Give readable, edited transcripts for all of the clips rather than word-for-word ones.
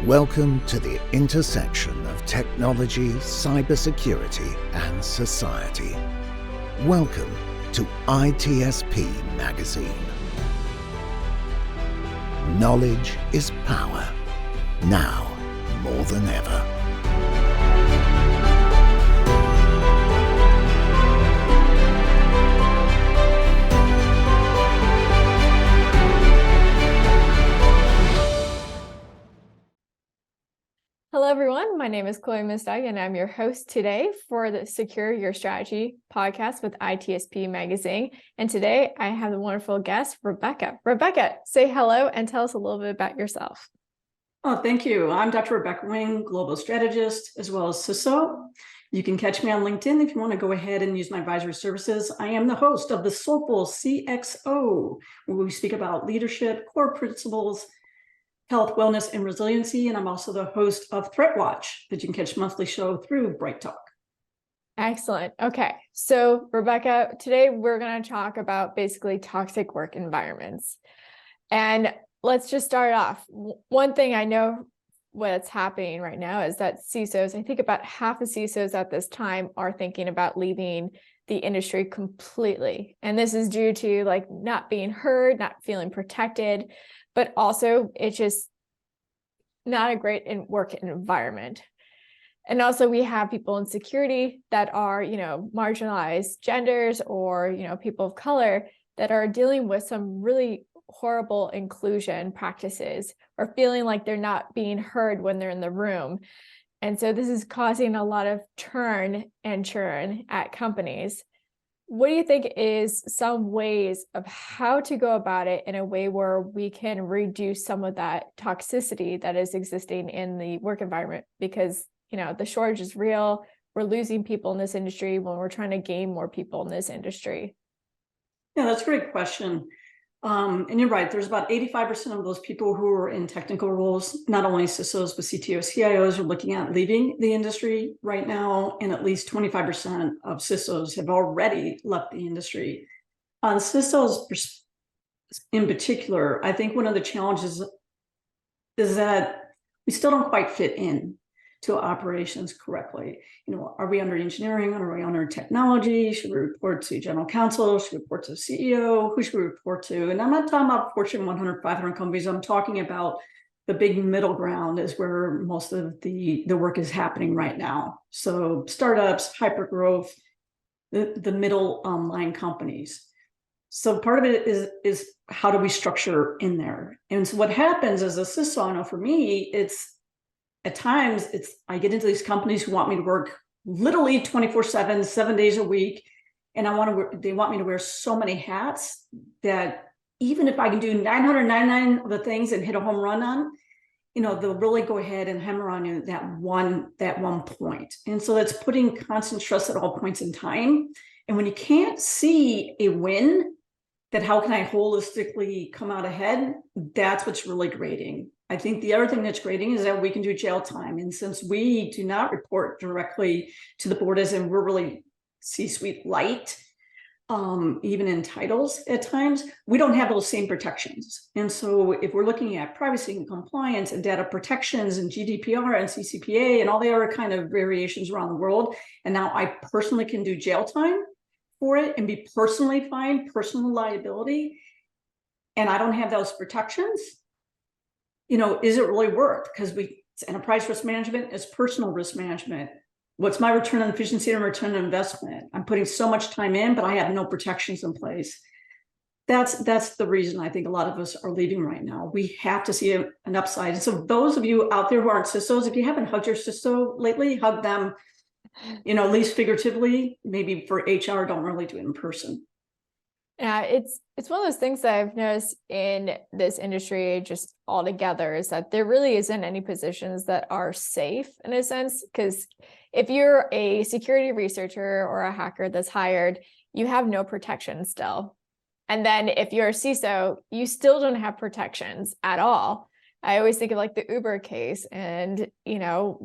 Welcome to the intersection of technology, cybersecurity, and society. Welcome to ITSP Magazine. Knowledge is power, now more than ever. Hello, everyone. My name is Chloé Messdaghi, and I'm your host today for the Secure Your Strategy podcast with ITSP Magazine. And today I have the wonderful guest, Rebecca. Rebecca, say hello and tell us a little bit about yourself. Oh, thank you. I'm Dr. Rebecca Wynn, Global Strategist, as well as CISO. You can catch me on LinkedIn if you want to go ahead and use my advisory services. I am the host of the Soulful CXO, where we speak about leadership, core principles, health, wellness, and resiliency. And I'm also the host of Threat Watch that you can catch monthly show through Bright Talk. Excellent. Okay. So Rebecca, today we're going to talk about basically toxic work environments. And let's just start off. One thing I know what's happening right now is that CISOs, I think about half of CISOs at this time are thinking about leaving the industry completely. And this is due to like not being heard, not feeling protected, but also it's just not a great work environment. And also we have people in security that are, marginalized genders or, people of color that are dealing with some really horrible inclusion practices or feeling like they're not being heard when they're in the room. And so this is causing a lot of turn and churn at companies. What do you think is some ways of how to go about it in a way where we can reduce some of that toxicity that is existing in the work environment? Because, the shortage is real. We're losing people in this industry when we're trying to gain more people in this industry. Yeah, that's a great question. And you're right, there's about 85% of those people who are in technical roles, not only CISOs, but CTOs, CIOs are looking at leaving the industry right now, and at least 25% of CISOs have already left the industry. On CISOs in particular, I think one of the challenges is that we still don't quite fit in to operations correctly. Are we under engineering? Are we under technology? Should we report to general counsel? Should we report to the CEO? Who should we report to? And I'm not talking about Fortune 100, 500 companies. I'm talking about the big middle ground is where most of the work is happening right now. So startups, hypergrowth, the middle line companies. So part of it is how do we structure in there? And so what happens as a CISO, I know for me, at times I get into these companies who want me to work literally 24/7, 7 days a week. And they want me to wear so many hats that even if I can do 999 of the things and hit a home run on, they'll really go ahead and hammer on you that one point. And so that's putting constant stress at all points in time. And when you can't see a win, that how can I holistically come out ahead? That's what's really grating. I think the other thing that's grating is that we can do jail time. And since we do not report directly to the board, as in we're really C-suite light, even in titles at times, we don't have those same protections. And so if we're looking at privacy and compliance and data protections and GDPR and CCPA and all the other kind of variations around the world, and now I personally can do jail time for it and be personally fined, personal liability, and I don't have those protections, is it really worth? Because it's enterprise risk management, it's personal risk management. What's my return on efficiency and return on investment? I'm putting so much time in, but I have no protections in place. That's the reason I think a lot of us are leaving right now. We have to see an upside. And so those of you out there who aren't CISOs, if you haven't hugged your CISO lately, hug them, at least figuratively. Maybe for HR, don't really do it in person. Yeah, it's one of those things that I've noticed in this industry just altogether is that there really isn't any positions that are safe in a sense, because if you're a security researcher or a hacker that's hired, you have no protection still. And then if you're a CISO, you still don't have protections at all. I always think of like the Uber case, and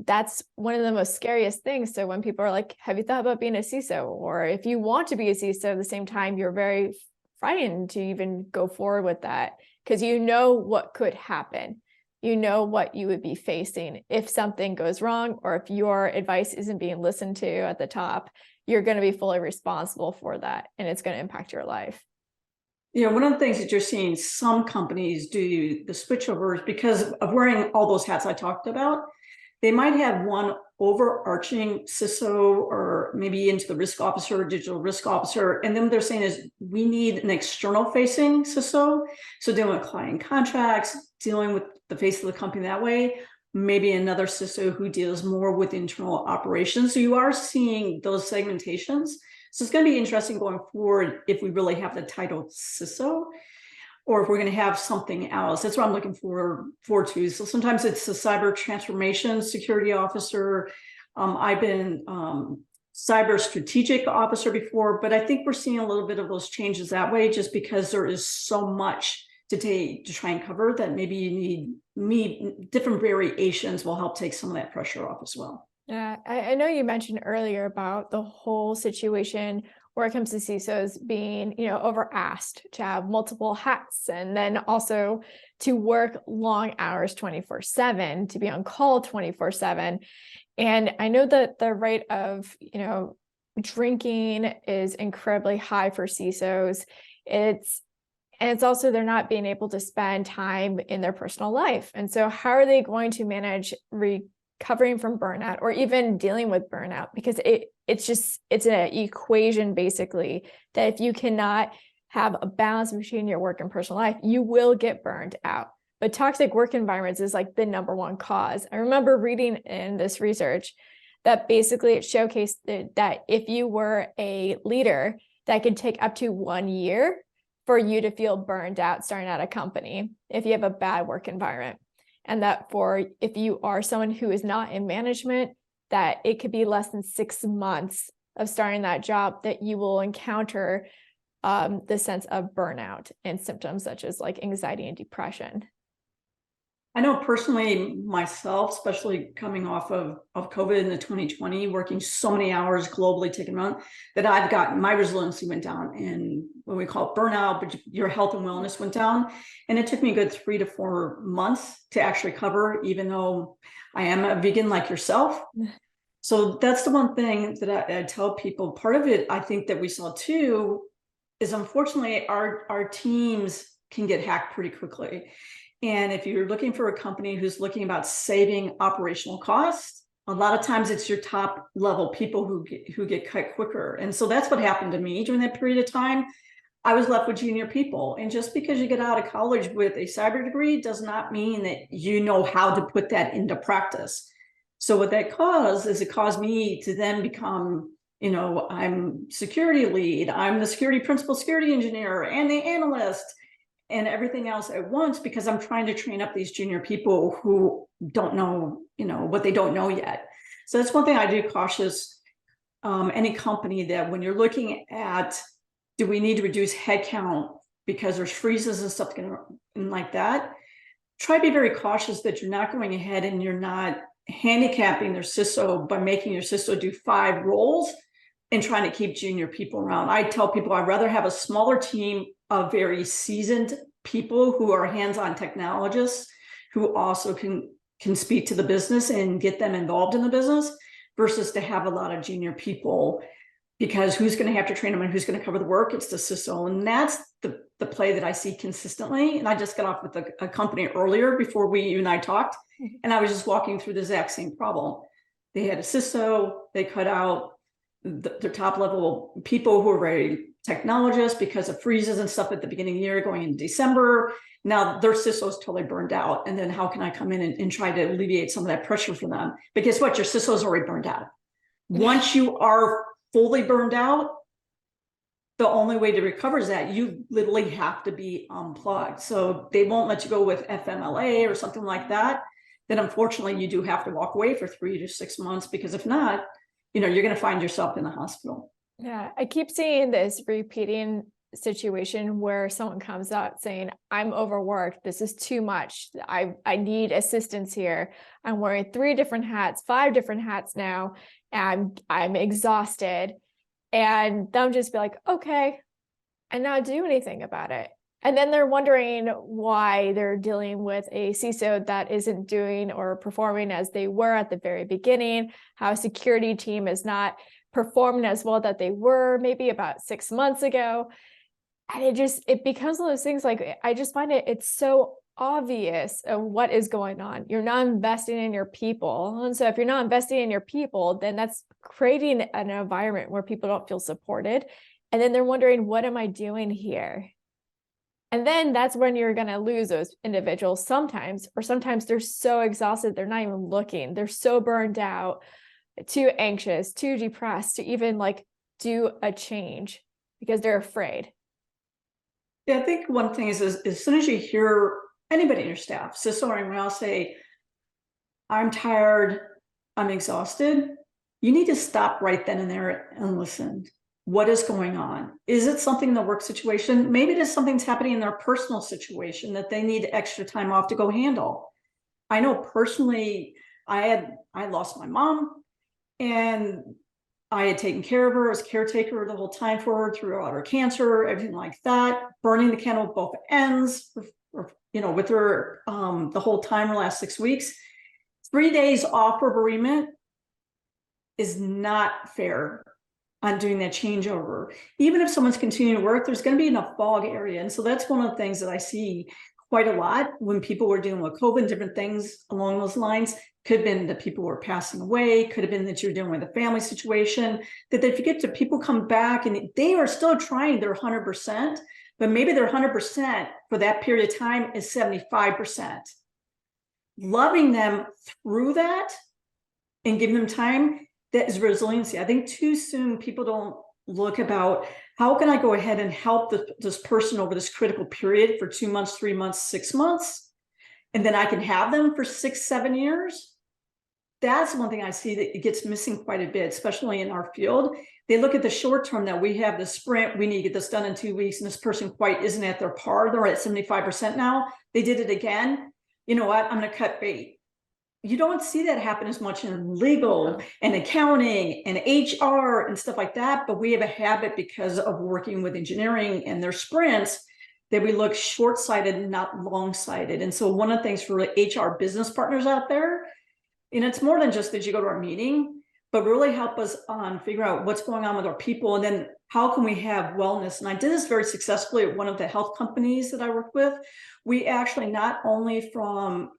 that's one of the most scariest things. So when people are like, have you thought about being a CISO? Or if you want to be a CISO at the same time, you're very frightened to even go forward with that because you know what could happen. you know what you would be facing if something goes wrong, or if your advice isn't being listened to at the top. You're going to be fully responsible for that, and it's going to impact your life. One of the things that you're seeing some companies do the switchovers because of wearing all those hats I talked about. They might have one overarching CISO or maybe into the risk officer, digital risk officer. And then what they're saying is we need an external facing CISO. So dealing with client contracts, dealing with the face of the company that way, maybe another CISO who deals more with internal operations. So you are seeing those segmentations. So it's going to be interesting going forward if we really have the title CISO, or if we're going to have something else. That's what I'm looking for too. So sometimes it's a cyber transformation security officer. I've been cyber strategic officer before, but I think we're seeing a little bit of those changes that way, just because there is so much to try and cover that maybe you need different variations will help take some of that pressure off as well. Yeah, I know you mentioned earlier about the whole situation where it comes to CISOs being, over-asked to have multiple hats, and then also to work long hours 24/7, to be on call 24/7. And I know that the rate of, drinking is incredibly high for CISOs. It's also they're not being able to spend time in their personal life. And so how are they going to manage recovering from burnout, or even dealing with burnout? Because it's an equation basically that if you cannot have a balance between your work and personal life, you will get burned out. But toxic work environments is like the number one cause. I remember reading in this research that basically it showcased that if you were a leader, that could take up to 1 year for you to feel burned out starting at a company if you have a bad work environment. And that if you are someone who is not in management, that it could be less than 6 months of starting that job that you will encounter the sense of burnout and symptoms such as like anxiety and depression. I know personally myself, especially coming off of COVID in the 2020, working so many hours globally, taking around, that I've gotten, my resiliency went down, and what we call burnout, but your health and wellness went down. And it took me a good 3 to 4 months to actually recover, even though I am a vegan like yourself. So that's the one thing that I tell people. Part of it, I think that we saw too, is unfortunately our teams can get hacked pretty quickly. And if you're looking for a company who's looking about saving operational costs, a lot of times it's your top level people who get cut quicker. And so that's what happened to me during that period of time. I was left with junior people. And just because you get out of college with a cyber degree does not mean that you know how to put that into practice. So what that caused is it caused me to then become, I'm security lead, I'm the principal security engineer and the analyst and everything else at once, because I'm trying to train up these junior people who don't know, what they don't know yet. So that's one thing I do cautious any company that when you're looking at, do we need to reduce headcount because there's freezes and stuff like that? Try to be very cautious that you're not going ahead and you're not handicapping their CISO by making your CISO do 5 roles and trying to keep junior people around. I tell people I'd rather have a smaller team of very seasoned people who are hands-on technologists who also can speak to the business and get them involved in the business, versus to have a lot of junior people, because who's going to have to train them and who's going to cover the work? It's the CISO. And that's the play that I see consistently. And I just got off with a company earlier before you and I talked, and I was just walking through the exact same problem. They had a CISO, they cut out the top level people who are very technologists because of freezes and stuff at the beginning of the year going into December. Now their CISO is totally burned out. And then how can I come in and try to alleviate some of that pressure for them? But guess what? Your CISO is already burned out. Once you are fully burned out, the only way to recover is that you literally have to be unplugged. So they won't let you go with FMLA or something like that. Then unfortunately you do have to walk away for 3 to 6 months, because if not, you're going to find yourself in the hospital. Yeah, I keep seeing this repeating situation where someone comes out saying, I'm overworked. This is too much. I need assistance here. I'm wearing 3 different hats, 5 different hats now, and I'm exhausted. And they'll just be like, okay, and not do anything about it. And then they're wondering why they're dealing with a CISO that isn't doing or performing as they were at the very beginning, how a security team is not performing as well that they were maybe about 6 months ago. And it becomes one of those things, like, I just find it's so obvious of what is going on. You're not investing in your people. And so if you're not investing in your people, then that's creating an environment where people don't feel supported. And then they're wondering, what am I doing here? And then that's when you're going to lose those individuals sometimes, or sometimes they're so exhausted, they're not even looking. They're so burned out, too anxious, too depressed to even like do a change because they're afraid. Yeah, I think one thing is as soon as you hear anybody in your staff, CISO or anyone else say, I'm tired, I'm exhausted, you need to stop right then and there and listen. What is going on? Is it something in the work situation? Maybe it is something's happening in their personal situation that they need extra time off to go handle. I know personally, I lost my mom, and I had taken care of her as caretaker the whole time for her throughout her cancer, everything like that, burning the candle at both ends, with her the whole time, the last 6 weeks. 3 days off for bereavement is not fair on doing that changeover. Even if someone's continuing to work, there's going to be enough fog area. And so that's one of the things that I see quite a lot when people were dealing with COVID and different things along those lines. Could have been that people were passing away, could have been that you're dealing with a family situation, that if you get to people come back and they are still trying their 100%, but maybe their 100% for that period of time is 75%. Loving them through that and giving them time, that is resiliency. I think too soon people don't look about how can I go ahead and help this person over this critical period for 2 months, 3 months, 6 months, and then I can have them for 6, 7 years. That's one thing I see that it gets missing quite a bit, especially in our field. They look at the short term, that we have the sprint, we need to get this done in 2 weeks, and this person quite isn't at their par. They're at 75% now. They did it again. You know what? I'm going to cut bait. You don't see that happen as much in legal and accounting and HR and stuff like that, but we have a habit because of working with engineering and their sprints that we look short-sighted and not long-sighted. And so one of the things for HR business partners out there, and it's more than just, did you go to our meeting, but really help us on figure out what's going on with our people, and then how can we have wellness. And I did this very successfully at one of the health companies that I work with. We actually, not only from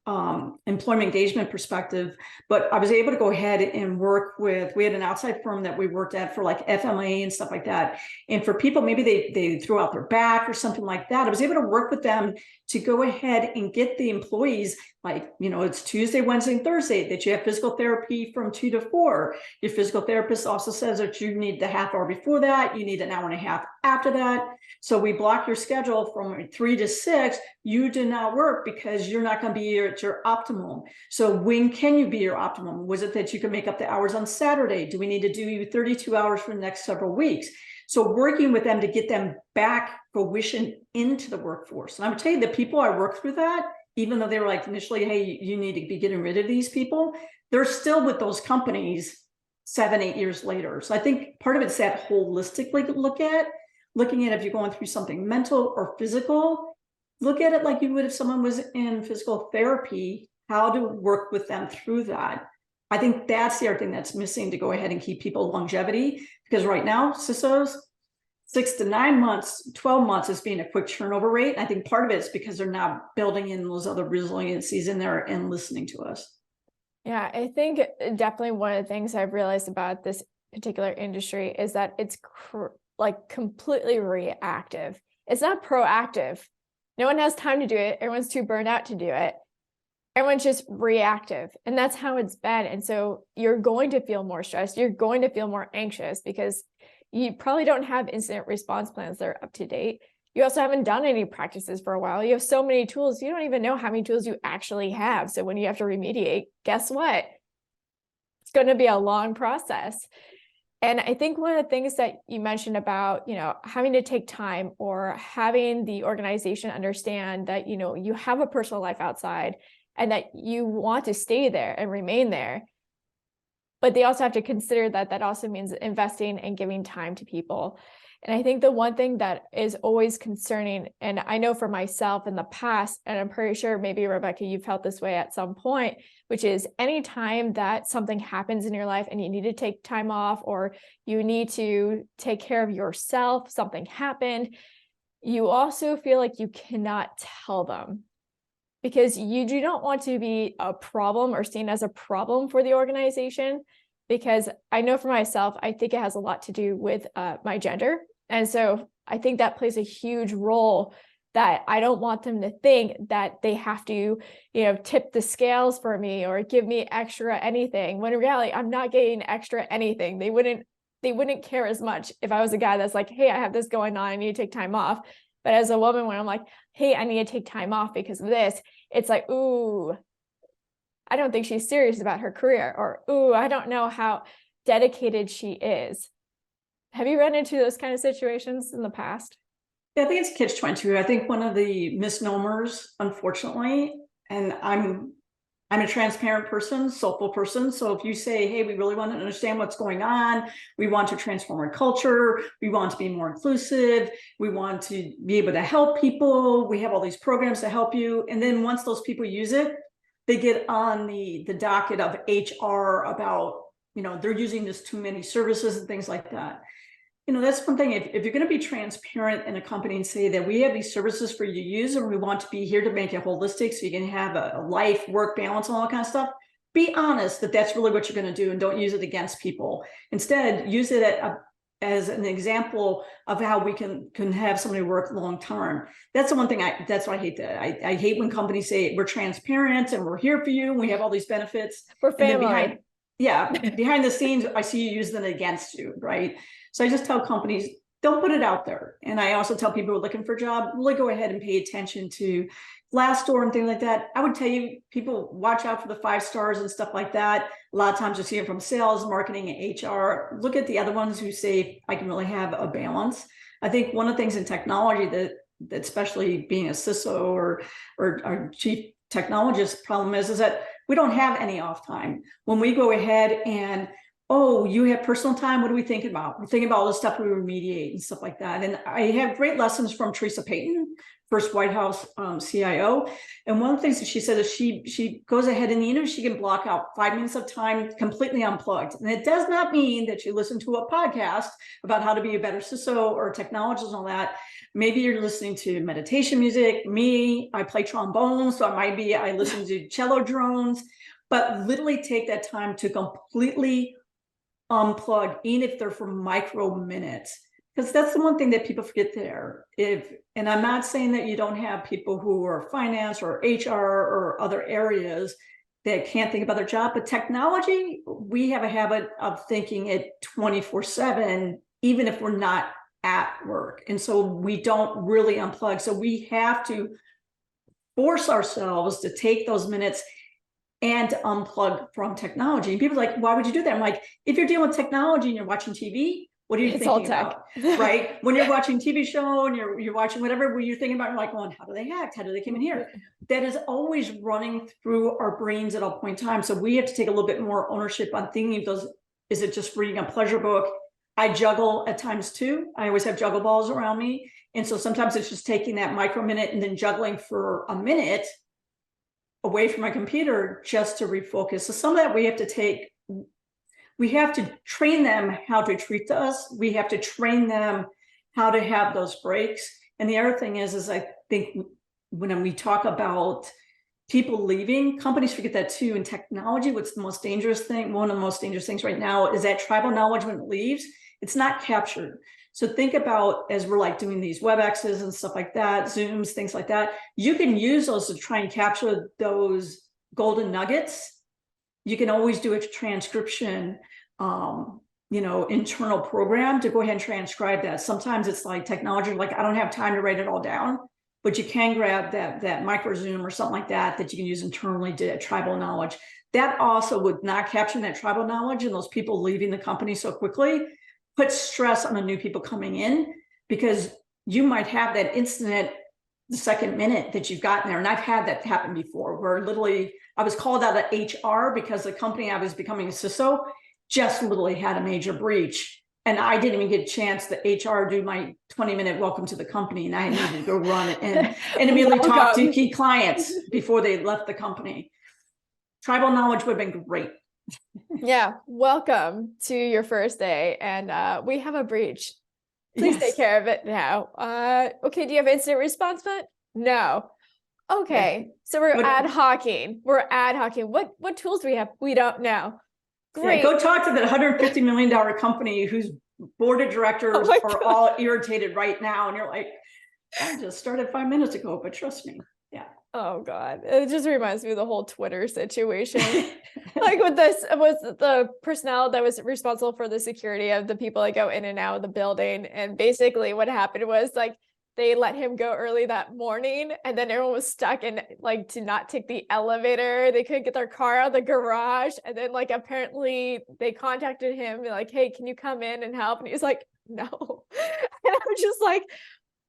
employment engagement perspective, but I was able to go ahead and work with, we had an outside firm that we worked at for like FMLA and stuff like that. And for people, maybe they threw out their back or something like that, I was able to work with them to go ahead and get the employees, like, it's Tuesday, Wednesday, and Thursday that you have physical therapy from 2 to 4. Your physical therapist also says that you need the half hour before that, you need an hour and a half after that. So we block your schedule from 3 to 6. You do not work because you're not going to be at your optimum. So when can you be your optimum? Was it that you can make up the hours on Saturday? Do we need to do you 32 hours for the next several weeks? So working with them to get them back fruition into the workforce. And I would tell you, the people I work through that, even though they were like initially, hey, you need to be getting rid of these people, they're still with those companies 7, 8 years later. So I think part of it's that holistically looking at if you're going through something mental or physical, look at it like you would if someone was in physical therapy, how to work with them through that. I think that's the other thing that's missing to go ahead and keep people longevity, because right now, CISOs, 6 to 9 months, 12 months is being a quick turnover rate. I think part of it is because they're not building in those other resiliencies in there and listening to us. Yeah, I think definitely one of the things I've realized about this particular industry is that it's like completely reactive. It's not proactive. No one has time to do it. Everyone's too burned out to do it. Everyone's just reactive. And that's how it's been. And so you're going to feel more stressed. You're going to feel more anxious because you probably don't have incident response plans that are up to date. You also haven't done any practices for a while. You have so many tools. You don't even know how many tools you actually have. So when you have to remediate, guess what? It's going to be a long process. And I think one of the things that you mentioned about, having to take time or having the organization understand that, you have a personal life outside and that you want to stay there and remain there. but they also have to consider that that also means investing and giving time to people. And I think the one thing that is always concerning, and I know for myself in the past, and I'm pretty sure maybe Rebecca, you felt this way at some point, which is anytime that something happens in your life and you need to take time off, or you need to take care of yourself, something happened, you also feel like you cannot tell them, because you do not want to be a problem or seen as a problem for the organization. Because I know for myself, I think it has a lot to do with my gender. And so I think that plays a huge role, that I don't want them to think that they have to, tip the scales for me or give me extra anything, when in reality, I'm not getting extra anything. They wouldn't care as much if I was a guy that's like, hey, I have this going on, I need to take time off. But as a woman, when I'm like, hey, I need to take time off because of this, it's like, ooh, I don't think she's serious about her career, or, ooh, I don't know how dedicated she is. Have you run into those kind of situations in the past? Yeah, I think it's catch-22. I think one of the misnomers, unfortunately, and I'm a transparent person, soulful person. So if you say, hey, we really want to understand what's going on, we want to transform our culture, we want to be more inclusive, we want to be able to help people, we have all these programs to help you. And then once those people use it, they get on the docket of HR about, they're using this too many services and things like that. That's one thing. If you're going to be transparent in a company and say that we have these services for you to use, and we want to be here to make it holistic so you can have a life, work balance, and all that kind of stuff, be honest that that's really what you're going to do, and don't use it against people. Instead, use it as an example of how we can have somebody work long term. That's the one thing that's why I hate that. I hate when companies say we're transparent and we're here for you and we have all these benefits. We're family. Behind the scenes, I see you use them against you, right? So I just tell companies, don't put it out there. And I also tell people who are looking for a job, really go ahead and pay attention to Glassdoor and things like that. I would tell you, people watch out for the 5 stars and stuff like that. A lot of times you see it from sales, marketing, and HR. Look at the other ones who say, I can really have a balance. I think one of the things in technology that especially being a CISO or chief technologist problem is that we don't have any off time. When we go ahead and, oh, you have personal time, what are we thinking about? We're thinking about all the stuff we remediate and stuff like that. And I have great lessons from Teresa Payton, first White House CIO. And one of the things that she said is she goes ahead and she can block out 5 minutes of time completely unplugged. And it does not mean that you listen to a podcast about how to be a better CISO or technologist and all that. Maybe you're listening to meditation music. Me, I play trombone, so I listen to cello drones, but literally take that time to completely unplug, even if they're for micro minutes. Because that's the one thing that people forget there. And I'm not saying that you don't have people who are finance or HR or other areas that can't think about their job, but technology, we have a habit of thinking it 24/7, even if we're not at work. And so we don't really unplug. So we have to force ourselves to take those minutes and to unplug from technology. And people are like, why would you do that? I'm like, if you're dealing with technology and you're watching TV, what are you thinking about? Right? When you're watching TV show and you're watching whatever, you're thinking about, you're like, well, how do they act? How do they come in here? That is always running through our brains at all point in time. So we have to take a little bit more ownership on thinking of those. Is it just reading a pleasure book? I juggle at times too. I always have juggle balls around me. And so sometimes it's just taking that micro minute and then juggling for a minute away from my computer just to refocus. So some of that we have to take. We have to train them how to treat us. We have to train them how to have those breaks. And the other thing is I think when we talk about people leaving, companies forget that too. In technology, what's the most dangerous thing? One of the most dangerous things right now is that tribal knowledge, when it leaves, it's not captured. So think about, as we're like doing these WebExes and stuff like that, Zooms, things like that, you can use those to try and capture those golden nuggets. You can always do a transcription, internal program to go ahead and transcribe that. Sometimes it's like technology, like I don't have time to write it all down, but you can grab that micro Zoom or something like that you can use internally to tribal knowledge. That also would not capture that tribal knowledge and those people leaving the company so quickly, put stress on the new people coming in, because you might have that incident the second minute that you've gotten there. And I've had that happen before, where literally I was called out of HR because the company I was becoming a CISO just literally had a major breach. And I didn't even get a chance to HR do my 20-minute welcome to the company. And I needed to go run it and immediately talk to key clients before they left the company. Tribal knowledge would have been great. Yeah. Welcome to your first day. And we have a breach. Please take care of it now. Okay. Do you have incident response plan? No. Okay. So we're ad hocing. What tools do we have? We don't know. Great. Yeah, go talk to the $150 million company whose board of directors are all irritated right now. And you're like, I just started 5 minutes ago, but trust me. Yeah. Oh God. It just reminds me of the whole Twitter situation. Like with this was the personnel that was responsible for the security of the people that go in and out of the building. And basically what happened was like, they let him go early that morning, and then everyone was stuck in like to not take the elevator. They couldn't get their car out of the garage. And then like apparently they contacted him like, hey, can you come in and help? And he was like, no. And I'm just like,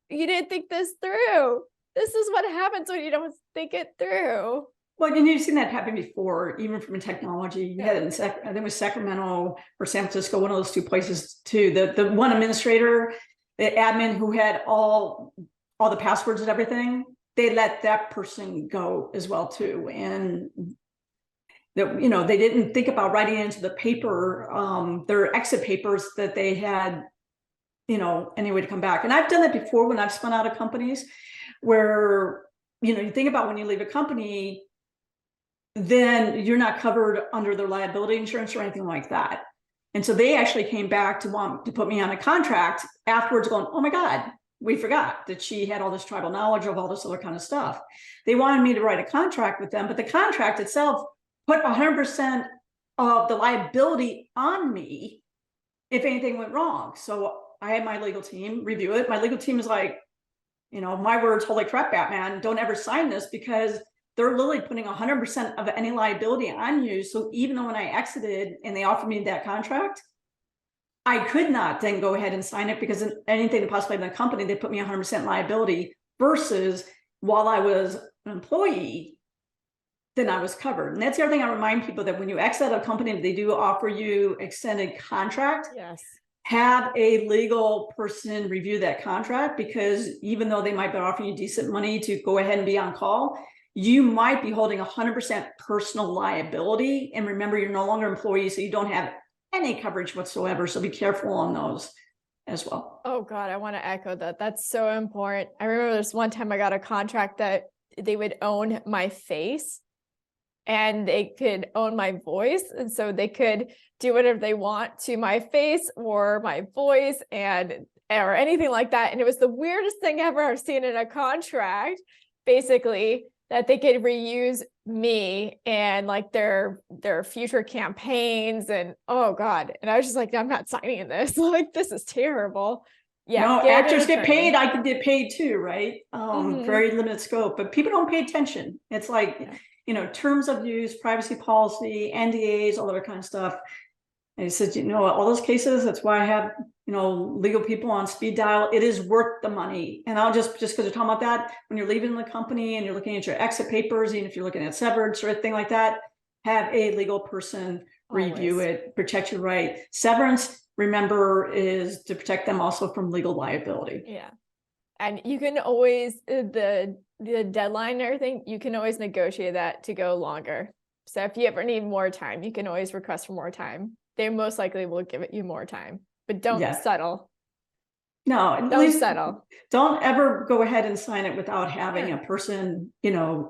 you didn't think this through. This is what happens when you don't think it through. Well, and you've seen that happen before, even from technology. You had it in I think it was Sacramento or San Francisco, one of those two places too. The one administrator, the admin who had all the passwords and everything, they let that person go as well too. And they didn't think about writing into the paper, their exit papers that they had, any way to come back. And I've done that before when I've spun out of companies where, you think about when you leave a company, then you're not covered under their liability insurance or anything like that. And so they actually came back to want to put me on a contract afterwards going, oh my God, we forgot that she had all this tribal knowledge of all this other kind of stuff. They wanted me to write a contract with them, but the contract itself put 100% of the liability on me if anything went wrong. So I had my legal team review it. My legal team is like, my words, holy crap, Batman, don't ever sign this, because they're literally putting 100% of any liability on you. So even though when I exited and they offered me that contract, I could not then go ahead and sign it, because in anything that possibly in the company, they put me 100% liability, versus while I was an employee, then I was covered. And that's the other thing I remind people, that when you exit a company, they do offer you extended contract. Yes. Have a legal person review that contract, because even though they might be offering you decent money to go ahead and be on call, you might be holding 100% personal liability. And remember, you're no longer employee, so you don't have any coverage whatsoever. So be careful on those as well. Oh God, I want to echo that. That's so important. I remember this one time I got a contract that they would own my face and they could own my voice. And so they could do whatever they want to my face or my voice or anything like that. And it was the weirdest thing ever I've seen in a contract, basically, that they could reuse me and like their future campaigns. And oh God. And I was just like, I'm not signing this. Like, this is terrible. Yeah. No, actors get paid. I could get paid too, right? Very limited scope, but people don't pay attention. It's like, terms of use, privacy policy, NDAs, all that kind of stuff. And he said, all those cases, that's why I have, legal people on speed dial. It is worth the money. And I'll just because we're talking about that, when you're leaving the company and you're looking at your exit papers, even if you're looking at severance or anything like that, have a legal person review it, protect your right. Severance, remember, is to protect them also from legal liability. Yeah. And you can always, the deadline and everything, you can always negotiate that to go longer. So if you ever need more time, you can always request for more time. They most likely will give you more time, but don't settle. No, don't settle. Don't ever go ahead and sign it without having a person,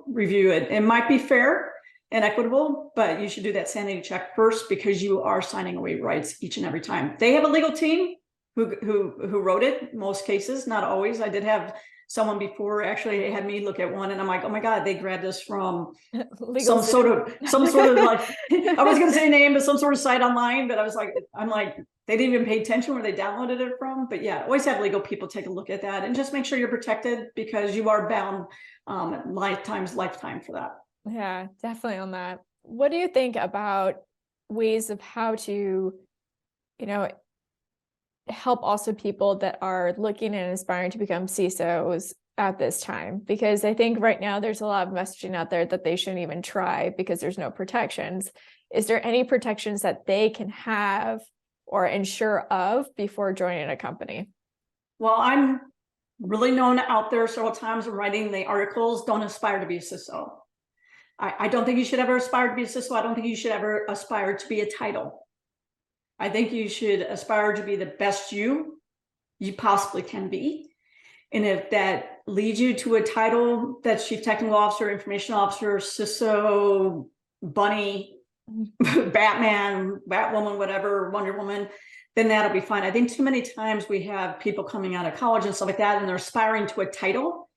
review it. It might be fair and equitable, but you should do that sanity check first, because you are signing away rights each and every time. They have a legal team who wrote it, most cases, not always. I did have someone before actually had me look at one, and I'm like, oh my God, they grabbed this from some sort of like, I was going to say name, but some sort of site online, but I'm like, they didn't even pay attention where they downloaded it from. But yeah, always have legal people take a look at that and just make sure you're protected, because you are bound lifetime for that. Yeah, definitely on that. What do you think about ways of how to, help also people that are looking and aspiring to become CISOs at this time? Because I think right now there's a lot of messaging out there that they shouldn't even try because there's no protections. is there any protections that they can have or ensure of before joining a company? Well, I'm really known out there several times in writing the articles, don't aspire to be a CISO. I don't think you should ever aspire to be a CISO. I don't think you should ever aspire to be a title. I think you should aspire to be the best you possibly can be. And if that leads you to a title that's Chief Technical Officer, Information Officer, CISO, Bunny, Batman, Batwoman, whatever, Wonder Woman, then that'll be fine. I think too many times we have people coming out of college and stuff like that, and they're aspiring to a title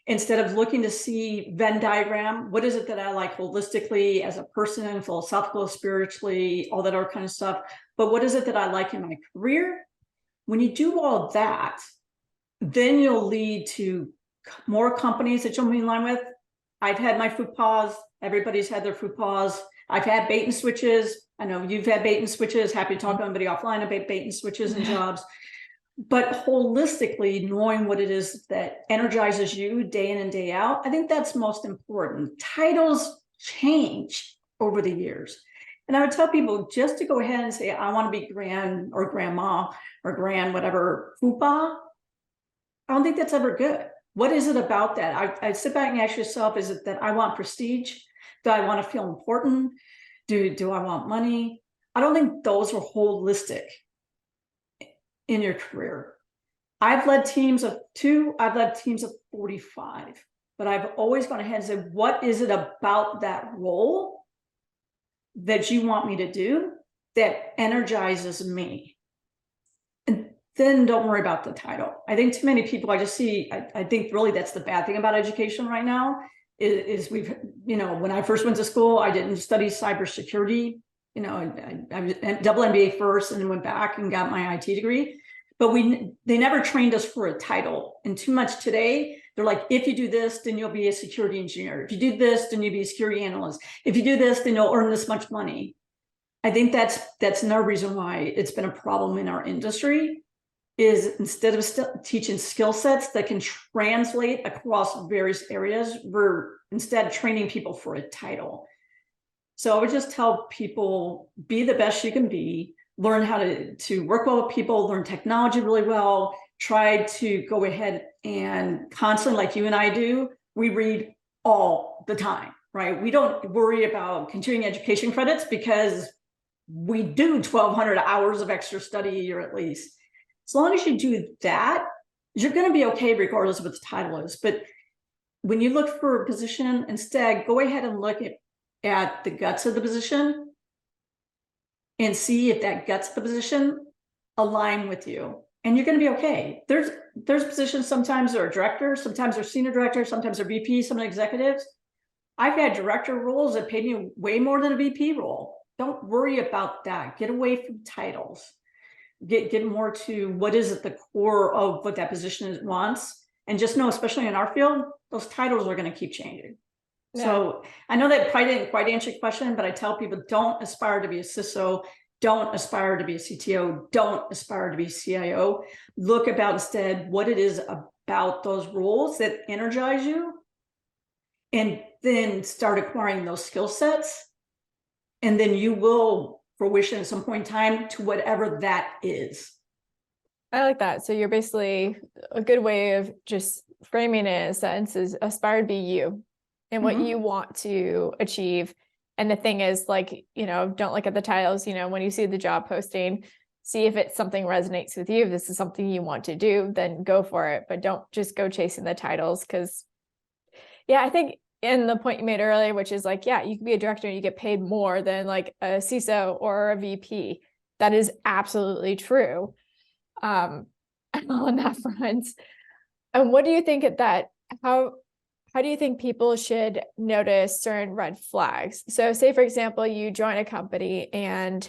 instead of looking to see Venn diagram. What is it that I like holistically as a person, philosophical, spiritually, all that other kind of stuff. But what is it that I like in my career? When you do all that, then you'll lead to more companies that you'll be in line with. I've had my food pause. Everybody's had their food pause. I've had bait and switches. I know you've had bait and switches. Happy to talk to anybody offline about bait and switches and jobs. But holistically, knowing what it is that energizes you day in and day out, I think that's most important. Titles change over the years. And I would tell people just to go ahead and say, I want to be grand or grandma or grand whatever, fupa. I don't think that's ever good. What is it about that? I sit back and ask yourself, is it that I want prestige? Do I want to feel important? Do I want money? I don't think those are holistic in your career. I've led teams of 2, I've led teams of 45, but I've always gone ahead and said, what is it about that role that you want me to do that energizes me? And then don't worry about the title. I think too many people I just see, I think really that's the bad thing about education right now is we've, when I first went to school, I didn't study cybersecurity. I was double MBA first and then went back and got my IT degree. But they never trained us for a title. And too much today, they're like, if you do this, then you'll be a security engineer. If you do this, then you'll be a security analyst. If you do this, then you'll earn this much money. I think that's another reason why it's been a problem in our industry, is instead of teaching skill sets that can translate across various areas, we're instead training people for a title. So I would just tell people, be the best you can be, learn how to work well with people, learn technology really well, try to go ahead and constantly, like you and I do, we read all the time, right? We don't worry about continuing education credits because we do 1,200 hours of extra study a year at least. As long as you do that, you're going to be okay regardless of what the title is. But when you look for a position, instead, go ahead and look at the guts of the position and see if that guts of the position align with you. And you're going to be okay. There's positions, sometimes they're a director, sometimes they're senior director, sometimes they're VP, some executives. I've had director roles that paid me way more than a VP role. Don't worry about that. Get away from titles. Get more to what is at the core of what that position wants. And just know, especially in our field, those titles are going to keep changing. Yeah. So I know that probably didn't quite answer your question, but I tell people, don't aspire to be a CISO. Don't aspire to be a CTO. Don't aspire to be a CIO. Look about instead what it is about those roles that energize you, and then start acquiring those skill sets. And then you will fruition at some point in time to whatever that is. I like that. So you're basically, a good way of just framing it in a sense is aspire to be you and what you want to achieve. And the thing is, like, don't look at the titles, when you see the job posting, see if it's something resonates with you. If this is something you want to do, then go for it. But don't just go chasing the titles. Because I think in the point you made earlier, which is like, you can be a director and you get paid more than like a CISO or a VP. That is absolutely true on that front. And what do you think how do you think people should notice certain red flags? So say, for example, you join a company and,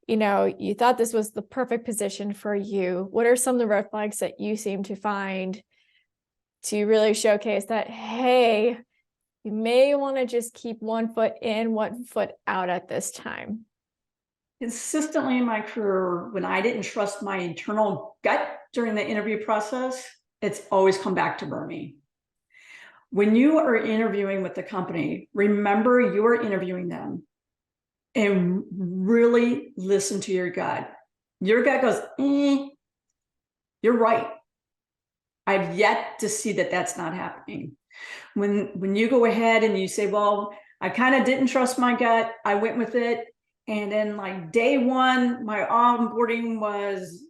you thought this was the perfect position for you. What are some of the red flags that you seem to find to really showcase that, hey, you may want to just keep one foot in, one foot out at this time? Consistently in my career, when I didn't trust my internal gut during the interview process, it's always come back to burn me. When you are interviewing with the company, remember you are interviewing them. and really listen to your gut. Your gut goes, you're right. I've yet to see that that's not happening. When you go ahead and you say, well, I kind of didn't trust my gut, I went with it, and then like day one, my onboarding was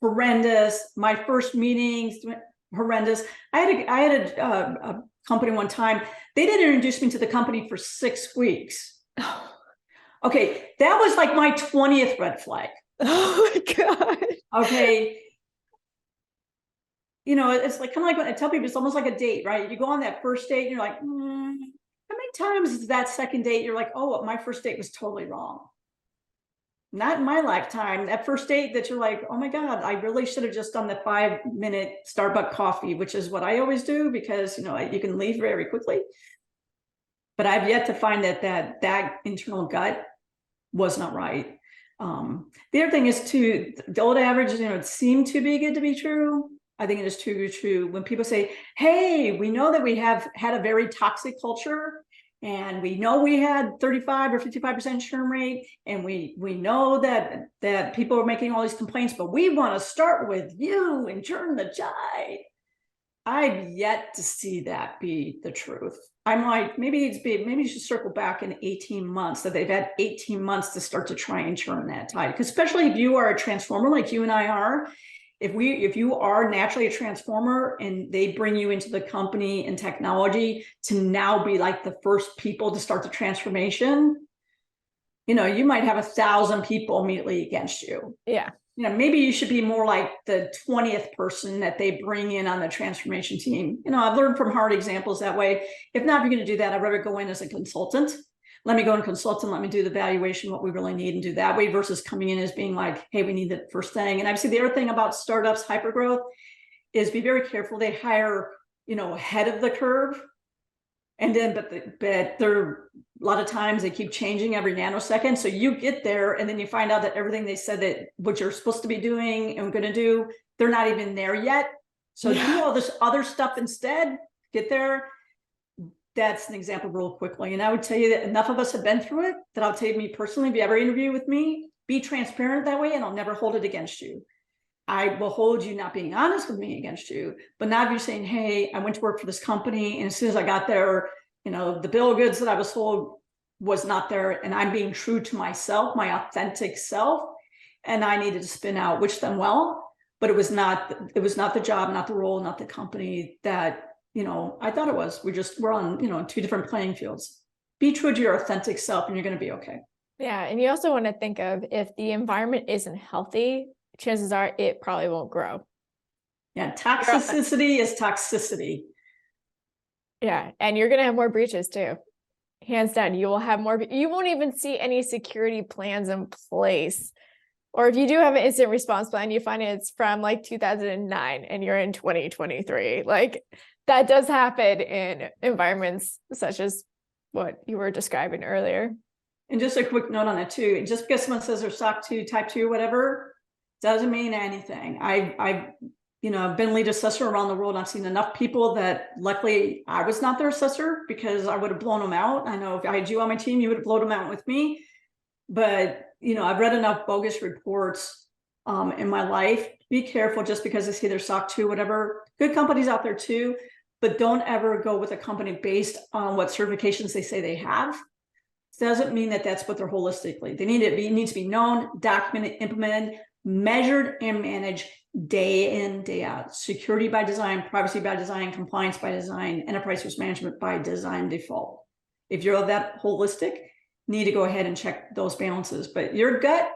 horrendous. My first meetings horrendous. I had a company one time. They didn't introduce me to the company for 6 weeks. Okay, that was like my 20th red flag. Oh my God. Okay. You know, it's like kind of like when I tell people, it's almost like a date, right? You go on that first date and you're like, how many times is that second date? You're like, oh, my first date was totally wrong. Not in my lifetime. That first date that you're like, oh my God, I really should have just done the 5-minute Starbucks coffee, which is what I always do because, you know, you can leave very quickly. But I've yet to find that internal gut was not right. The other thing is too, the old average, you know, it seemed too be good to be true. I think it is too true. When people say, hey, we know that we have had a very toxic culture, and we know we had 35 or 55% churn rate, and we know that people are making all these complaints, but we want to start with you and turn the tide. I've yet to see that be the truth. I'm like, maybe you should circle back in 18 months, that they've had 18 months to start to try and turn that tide. Because especially if you are a transformer like you and I are, if you are naturally a transformer and they bring you into the company and technology to now be like the first people to start the transformation, you know, you might have 1,000 people immediately against you. Yeah. You know, maybe you should be more like the 20th person that they bring in on the transformation team. You know, I've learned from hard examples that way. If not, if you're going to do that, I'd rather go in as a consultant. Let me go and consult and let me do the evaluation, what we really need, and do that way versus coming in as being like, hey, we need the first thing. And obviously the other thing about startups, hypergrowth, is be very careful. They hire, you know, ahead of the curve. And then, but they're a lot of times they keep changing every nanosecond. So you get there and then you find out that everything they said that what you're supposed to be doing and going to do, they're not even there yet. So do all this other stuff instead, get there. That's an example real quickly. And I would tell you that enough of us have been through it that I'll tell you me personally, if you ever interview with me, be transparent that way and I'll never hold it against you. I will hold you not being honest with me against you, but now if you're saying, hey, I went to work for this company and as soon as I got there, you know, the bill of goods that I was told was not there and I'm being true to myself, my authentic self, and I needed to spin out, wish them well, but it was not the job, not the role, not the company that, you know, I thought it was. We're on, you know, 2 different playing fields. Be true to your authentic self and you're going to be okay. Yeah. And you also want to think of if the environment isn't healthy, chances are it probably won't grow. Yeah. Toxicity is toxicity. Yeah. And you're going to have more breaches too. Hands down, you will have more. You won't even see any security plans in place. Or if you do have an incident response plan, you find it's from like 2009 and you're in 2023. Like that does happen in environments such as what you were describing earlier. And just a quick note on that too. Just because someone says they're SOC 2, type 2, whatever, doesn't mean anything. I've been lead assessor around the world. I've seen enough people that luckily I was not their assessor because I would have blown them out. I know if I had you on my team, you would have blown them out with me. But, you know, I've read enough bogus reports in my life. Be careful just because they say they're SOC 2, whatever. Good companies out there too, but don't ever go with a company based on what certifications they say they have. Doesn't mean that that's what they're holistically. They need to be known, documented, implemented, measured, and managed day in, day out. Security by design, privacy by design, compliance by design, enterprise risk management by design default. If you're that holistic, need to go ahead and check those balances. But your gut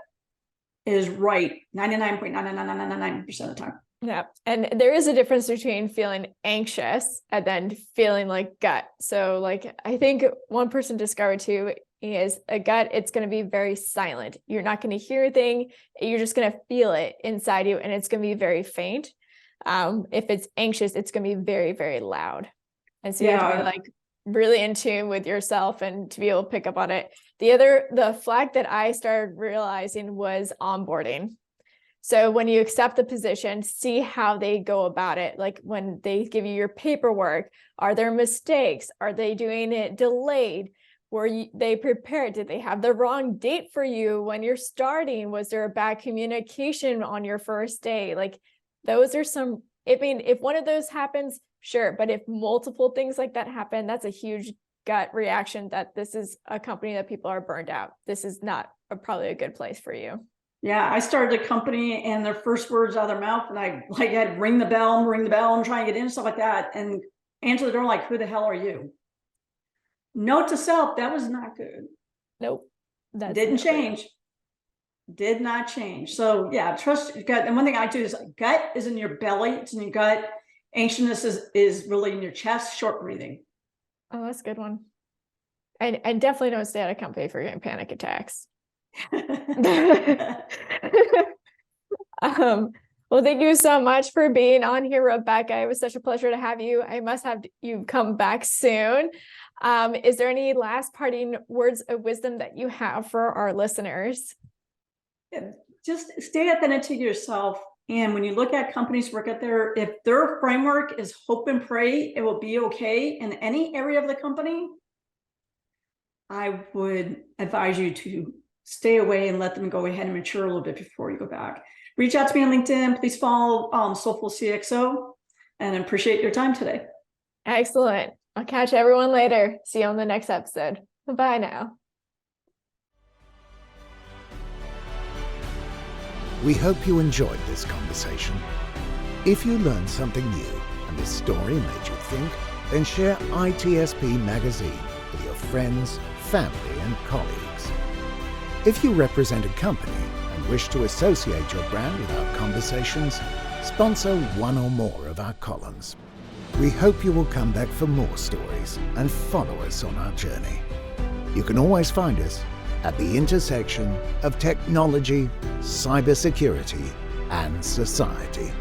is right 99.99999% of the time. Yeah. And there is a difference between feeling anxious and then feeling like gut. So like, I think one person discovered too is a gut, it's going to be very silent. You're not going to hear a thing. You're just going to feel it inside you. And it's going to be very faint. If it's anxious, it's going to be very, very loud. And so you have to be like really in tune with yourself and to be able to pick up on it. The flag that I started realizing was onboarding. So when you accept the position, see how they go about it. Like when they give you your paperwork, are there mistakes? Are they doing it delayed? they prepared? Did they have the wrong date for you when you're starting? Was there a bad communication on your first day? Like, those are some, I mean, if one of those happens, sure. But if multiple things like that happen, that's a huge gut reaction that this is a company that people are burned out. This is not probably a good place for you. Yeah, I started a company and their first words out of their mouth, and I like had to ring the bell and try and get in and stuff like that, and answer the door like, who the hell are you? Note to self, that was not good. Nope. That didn't change. Did not change. So yeah, trust your gut. And one thing I do is gut is in your belly, it's in your gut. Anxiousness is really in your chest, short breathing. Oh, that's a good one. And definitely don't stay at a company for getting panic attacks. Well, thank you so much for being on here, Rebecca. It was such a pleasure to have you. I must have you come back soon. Is there any last parting words of wisdom that you have for our listeners? Yeah, just stay authentic to yourself. And when you look at companies work out there, if their framework is hope and pray, it will be okay in any area of the company, I would advise you to stay away and let them go ahead and mature a little bit before you go back. Reach out to me on LinkedIn. Please follow Soulful CXO, and I appreciate your time today. Excellent. I'll catch everyone later. See you on the next episode. Bye now. We hope you enjoyed this conversation. If you learned something new and this story made you think, then share ITSP Magazine with your friends, family, and colleagues. If you represent a company and wish to associate your brand with our conversations, sponsor one or more of our columns. We hope you will come back for more stories and follow us on our journey. You can always find us at the intersection of technology, cybersecurity, and society.